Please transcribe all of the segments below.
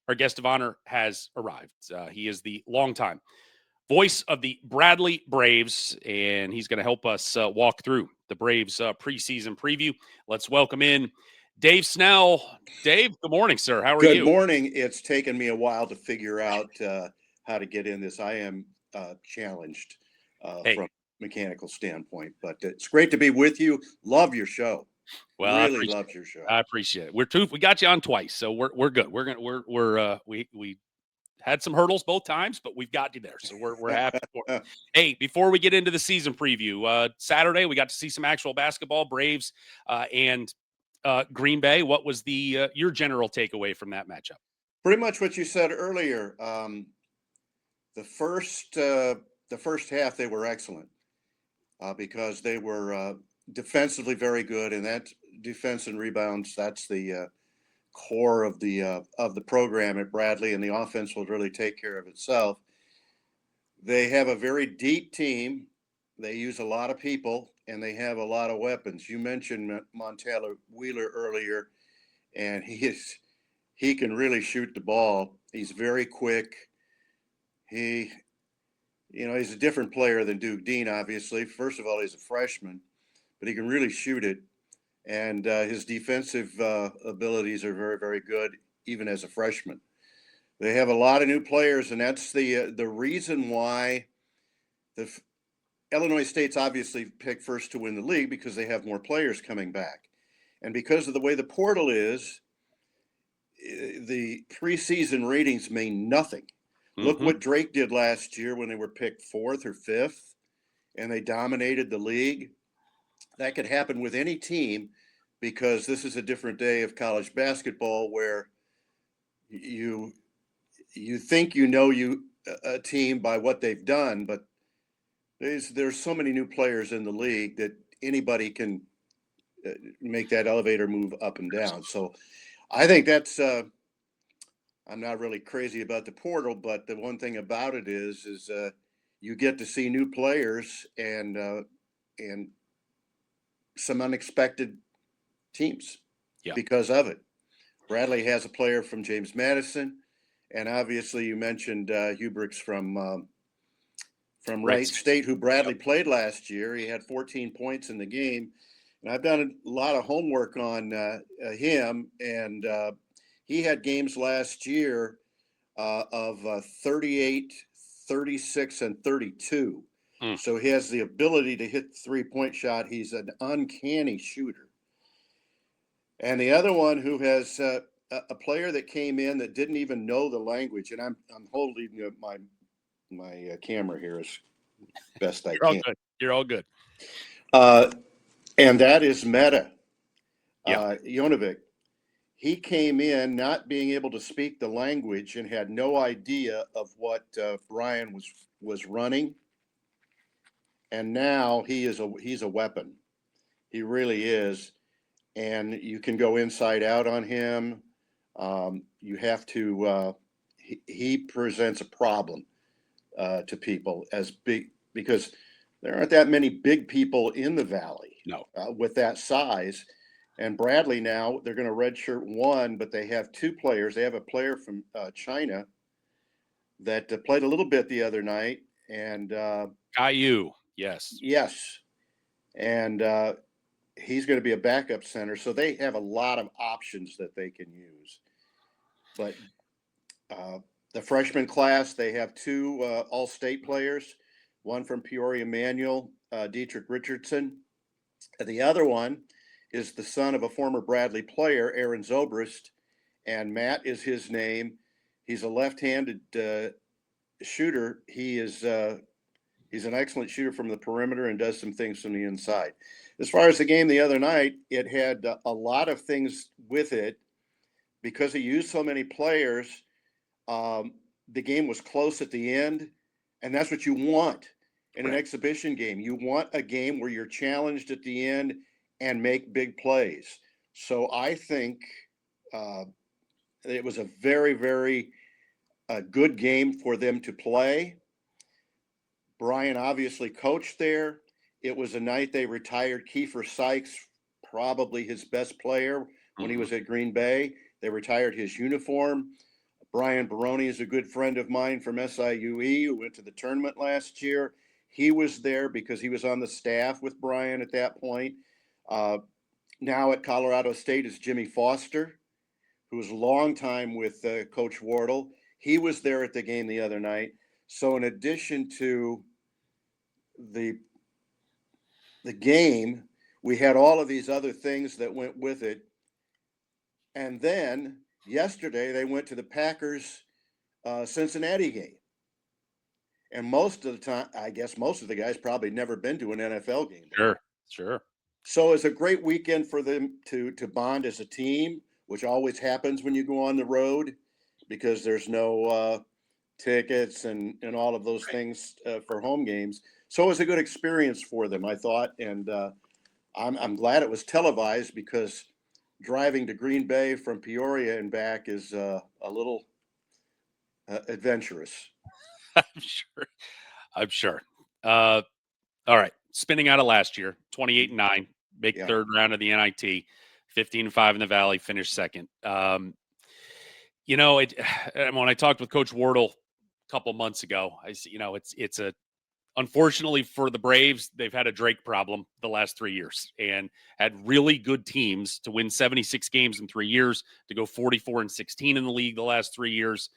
Our guest of honor has arrived. He is the longtime voice of the Bradley Braves, and he's going to help us walk through the Braves preseason preview. Let's welcome in Dave Snell. Dave, good morning, sir. How are Good you? morning. It's taken me a while to figure out how to get in this. I am challenged from a mechanical standpoint, but it's great to be with you. Love your show. Well, Really love your show. I appreciate it. We got you on twice, so we're good. We had some hurdles both times, but we've got you there, so we're happy for it. Hey, before we get into the season preview, Saturday we got to see some actual basketball, Braves and Green Bay. What was the your general takeaway from that matchup? Pretty much what you said earlier. The first half they were excellent because they were defensively very good, and that defense and rebounds, that's the core of the program at Bradley, and the offense will really take care of itself. They have a very deep team. They use a lot of people, and they have a lot of weapons. You mentioned Montana Wheeler earlier, and he can really shoot the ball. He's very quick. He's a different player than Duke Dean, obviously. First of all, he's a freshman, but he can really shoot it. And his defensive abilities are very, very good, even as a freshman. They have a lot of new players, and that's the reason why Illinois State's obviously picked first to win the league, because they have more players coming back. And because of the way the portal is, the preseason ratings mean nothing. Look what Drake did last year when they were picked 4th or 5th, and they dominated the league. That could happen with any team, because this is a different day of college basketball, where you think a team by what they've done, but there's so many new players in the league that anybody can make that elevator move up and down. So I think that's I'm not really crazy about the portal, but the one thing about it is you get to see new players and some unexpected teams because of it. Bradley has a player from James Madison, and obviously you mentioned Hubricks from Wright State, who Bradley played last year. He had 14 points in the game, and I've done a lot of homework on him, and he had games last year of 38, 36, and 32. So he has the ability to hit the three-point shot. He's an uncanny shooter. And the other one who has a player that came in that didn't even know the language, and I'm holding my camera here as best I can. You're all good. And that is Meta Jonovic. He came in not being able to speak the language and had no idea of what Brian was running. And now he's a weapon. He really is. And you can go inside out on him. You have to. He presents a problem to people as big, because there aren't that many big people in the Valley with that size. And Bradley now, they're going to redshirt one, but they have two players. They have a player from China that played a little bit the other night, and Caillou, yes, and he's going to be a backup center. So they have a lot of options that they can use. But the freshman class, they have two all-state players, one from Peoria Manual, Dietrich Richardson, and the other one is the son of a former Bradley player, Aaron Zobrist, and Matt is his name. He's a left-handed shooter. He's an excellent shooter from the perimeter and does some things from the inside. As far as the game the other night, it had a lot of things with it because he used so many players. The game was close at the end, and that's what you want in an exhibition game. You want a game where you're challenged at the end and make big plays. So I think it was a very, very good game for them to play. Brian obviously coached there. It was a night they retired Kiefer Sykes, probably his best player when he was at Green Bay. They retired his uniform. Brian Baroni is a good friend of mine from SIUE who went to the tournament last year. He was there because he was on the staff with Brian at that point. Now at Colorado State is Jimmy Foster, who was a long time with Coach Wardle. He was there at the game the other night. So in addition to the game, we had all of these other things that went with it. And then yesterday they went to the Packers Cincinnati game. And most of the time, I guess most of the guys probably never been to an NFL game. Sure. So it's a great weekend for them to bond as a team, which always happens when you go on the road because there's no tickets and all of those things for home games. So it was a good experience for them, I thought. And I'm glad it was televised because driving to Green Bay from Peoria and back is a little adventurous. I'm sure. All right. Spinning out of last year, 28-9, make third round of the NIT, 15-5 in the Valley, finished second. When I talked with Coach Wardle a couple months ago, I see, it's unfortunately for the Braves, they've had a Drake problem the last 3 years and had really good teams to win 76 games in 3 years, to go 44-16 in the league the last 3 years.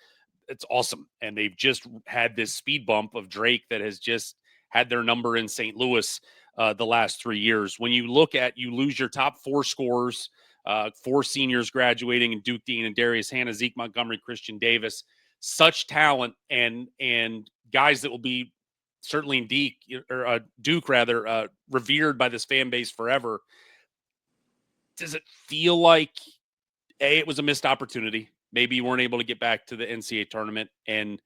It's awesome. And they've just had this speed bump of Drake that has just had their number in St. Louis the last 3 years. When you lose your top 4 scorers, 4 seniors graduating, and Duke Dean and Darius Hannah, Zeke Montgomery, Christian Davis, such talent and guys that will be certainly in Duke revered by this fan base forever. Does it feel like it was a missed opportunity? Maybe you weren't able to get back to the NCAA tournament. And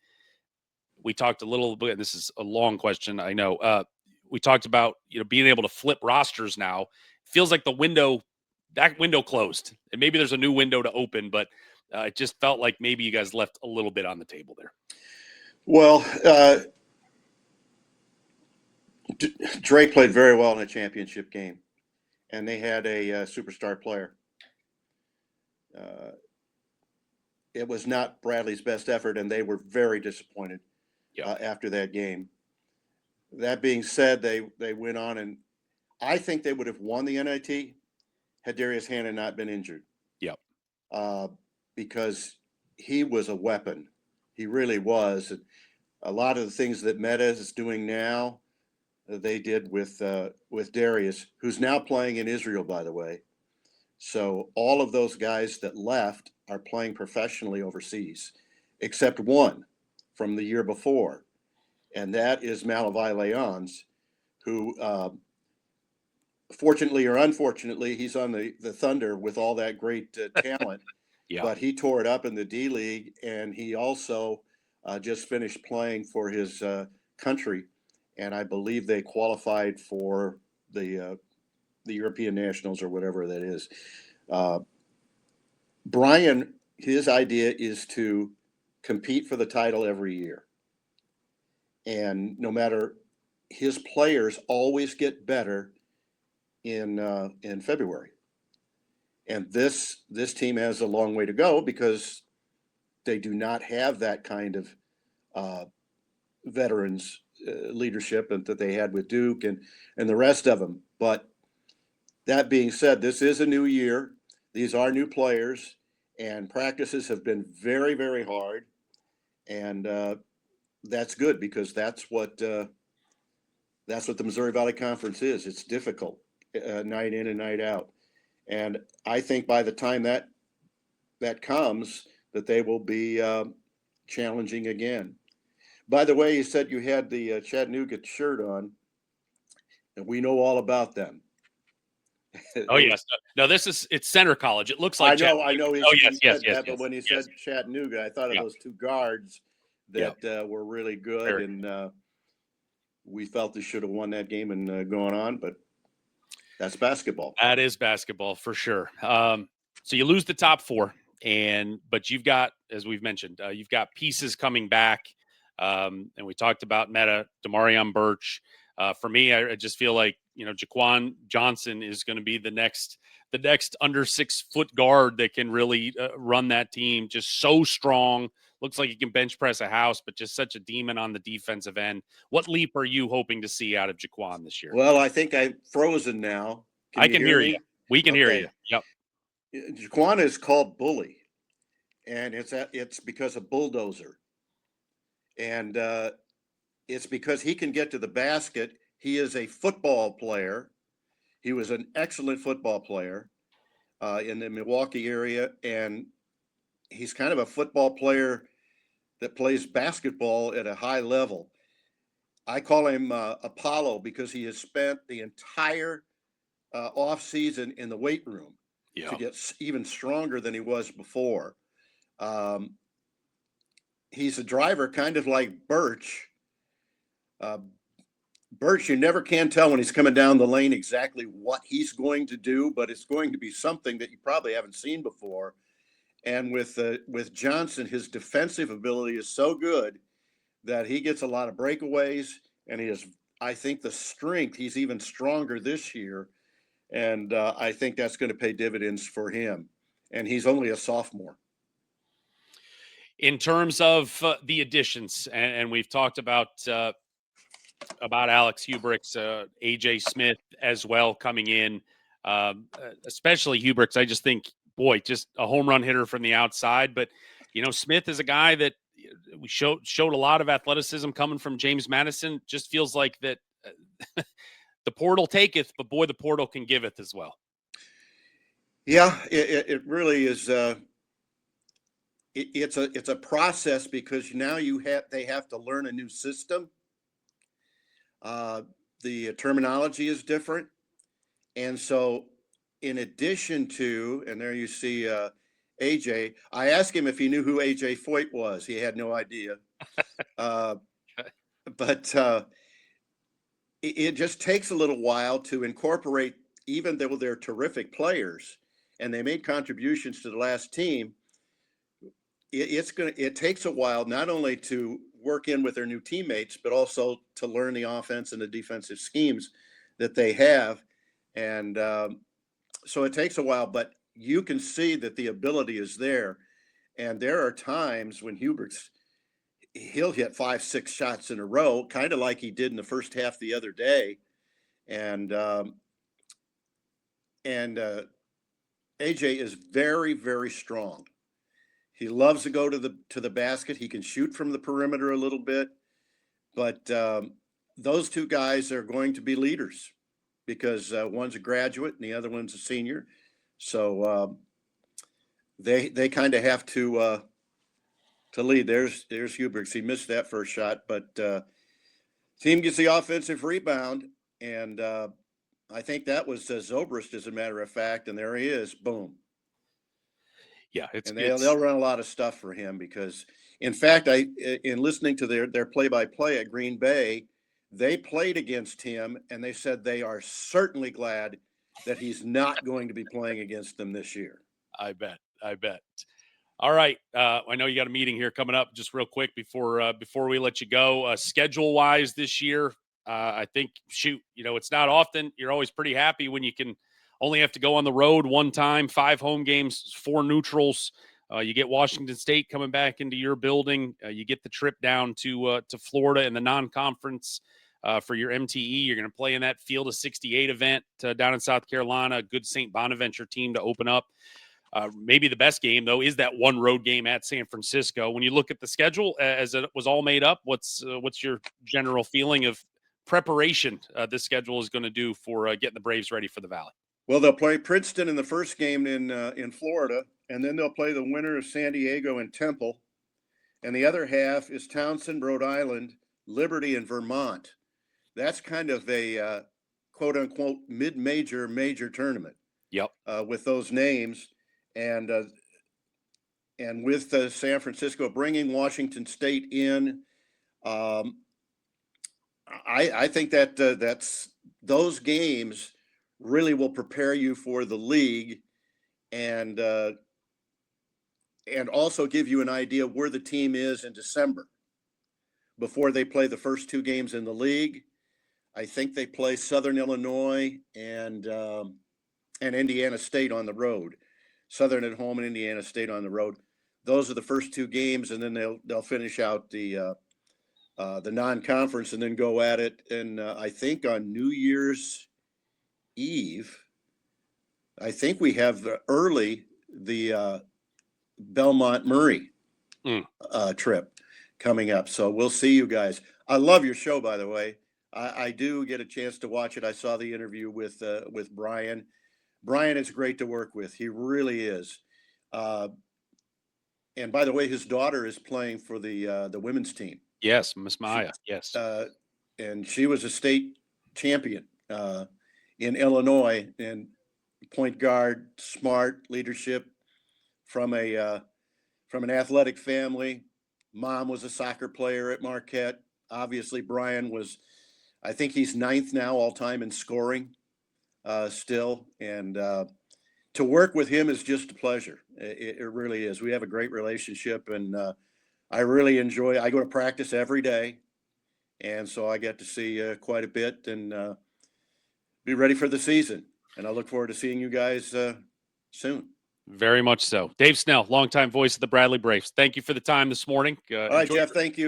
we talked a little bit, this is a long question, I know. We talked about, being able to flip rosters now. It feels like that window closed. And maybe there's a new window to open, but it just felt like maybe you guys left a little bit on the table there. Well, Drake played very well in a championship game, and they had a superstar player. It was not Bradley's best effort, and they were very disappointed after that game. That being said, they went on, and I think they would have won the NIT had Darius Hannah not been injured. Yep. Because he was a weapon. He really was. And a lot of the things that Meta is doing now, they did with Darius, who's now playing in Israel, by the way. So all of those guys that left are playing professionally overseas, except one from the year before, and that is Malavai Leons, who, fortunately or unfortunately, he's on the Thunder with all that great talent. But he tore it up in the D League, and he also just finished playing for his country, and I believe they qualified for the European Nationals or whatever that is. Brian, his idea is to compete for the title every year, and no matter, his players always get better in February. And this team has a long way to go because they do not have that kind of veterans leadership that they had with Duke and the rest of them. But that being said, this is a new year. These are new players, and practices have been very, very hard. And that's good because that's what the Missouri Valley Conference is. It's difficult night in and night out. And I think by the time that comes, that they will be challenging again. By the way, you said you had the Chattanooga shirt on, and we know all about them. Oh, yes. No, it's Center College. It looks like I know. Yes. But when he said Chattanooga, I thought of those two guards that were really good, and we felt they should have won that game and gone on, but that's basketball. That is basketball for sure. So you lose the top 4, but you've got, as we've mentioned, you've got pieces coming back. And we talked about Meta, Damarion Birch. For me, I just feel like Jaquan Johnson is going to be the next under 6 foot guard that can really run that team. Just so strong. Looks like he can bench press a house, but just such a demon on the defensive end. What leap are you hoping to see out of Jaquan this year? Well, I think I'm frozen now. I can hear you. We can hear you. Yep. Jaquan is called Bully, and it's because of bulldozer, and it's because he can get to the basket. He is a football player. He was an excellent football player in the Milwaukee area, and he's kind of a football player that plays basketball at a high level. I call him Apollo because he has spent the entire off season in the weight room to get even stronger than he was before. He's a driver kind of like Birch. Birch, you never can tell when he's coming down the lane exactly what he's going to do, but it's going to be something that you probably haven't seen before. And with Johnson, his defensive ability is so good that he gets a lot of breakaways, and he is, I think, the strength. He's even stronger this year, and I think that's going to pay dividends for him. And he's only a sophomore. In terms of the additions, and we've talked about Alex Hubrick's, AJ Smith as well coming in, especially Hubrick's. I just think, boy, just a home run hitter from the outside. But Smith is a guy that we showed a lot of athleticism coming from James Madison. Just feels like that the portal taketh, but boy, the portal can giveth as well. Yeah, it really is. It's a process because now they have to learn a new system. The terminology is different, and so in addition to, and there you see AJ. I asked him if he knew who AJ Foyt was. He had no idea. But it just takes a little while to incorporate, even though they're terrific players and they made contributions to the last team. It takes a while not only to work in with their new teammates, but also to learn the offense and the defensive schemes that they have. And so it takes a while, but you can see that the ability is there. And there are times when he'll hit 5-6 shots in a row, kind of like he did in the first half the other day. And AJ is very, very strong. He loves to go to the basket. He can shoot from the perimeter a little bit, but those two guys are going to be leaders because one's a graduate and the other one's a senior. So they kind of have to lead. There's Hubricks. He missed that first shot, but team gets the offensive rebound, and I think that was Zobrist, as a matter of fact. And there he is. Boom. Yeah, they'll run a lot of stuff for him because, in fact, in listening to their play-by-play at Green Bay, they played against him, and they said they are certainly glad that he's not going to be playing against them this year. I bet. All right, I know you got a meeting here coming up. Just real quick before we let you go, schedule-wise this year, I think it's not often. You're always pretty happy when you can only have to go on the road one time, 5 home games, 4 neutrals. You get Washington State coming back into your building. You get the trip down to Florida in the non-conference for your MTE. You're going to play in that Field of 68 event down in South Carolina. A good St. Bonaventure team to open up. Maybe the best game, though, is that one road game at San Francisco. When you look at the schedule as it was all made up, what's your general feeling of preparation this schedule is going to do for getting the Braves ready for the Valley? Well, they'll play Princeton in the first game in Florida, and then they'll play the winner of San Diego and Temple. And the other half is Townsend, Rhode Island, Liberty, and Vermont. That's kind of a quote-unquote major tournament. Yep. With those names. And with San Francisco bringing Washington State in, I think that's those games really will prepare you for the league, and also give you an idea where the team is in December before they play the first 2 games in the league. I think they play Southern Illinois and Indiana State on the road. Southern at home and Indiana State on the road. Those are the first two games, and then they'll finish out the non-conference and then go at it. And I think on New Year's Eve, I think we have the Belmont Murray trip coming up. So we'll see you guys. I love your show, by the way. I do get a chance to watch it. I saw the interview with Brian. Brian is great to work with. He really is. And by the way, his daughter is playing for the women's team. Yes, Miss Maya. Yes. And she was a state champion in Illinois, and point guard, smart leadership from an athletic family. Mom was a soccer player at Marquette. Obviously, Brian was, I think he's 9th now all time in scoring still. And to work with him is just a pleasure. It really is. We have a great relationship, and I really enjoy. I go to practice every day, and so I get to see quite a bit and be ready for the season. And I look forward to seeing you guys soon. Very much so. Dave Snell, longtime voice of the Bradley Braves. Thank you for the time this morning. All right, Jeff. Thank you.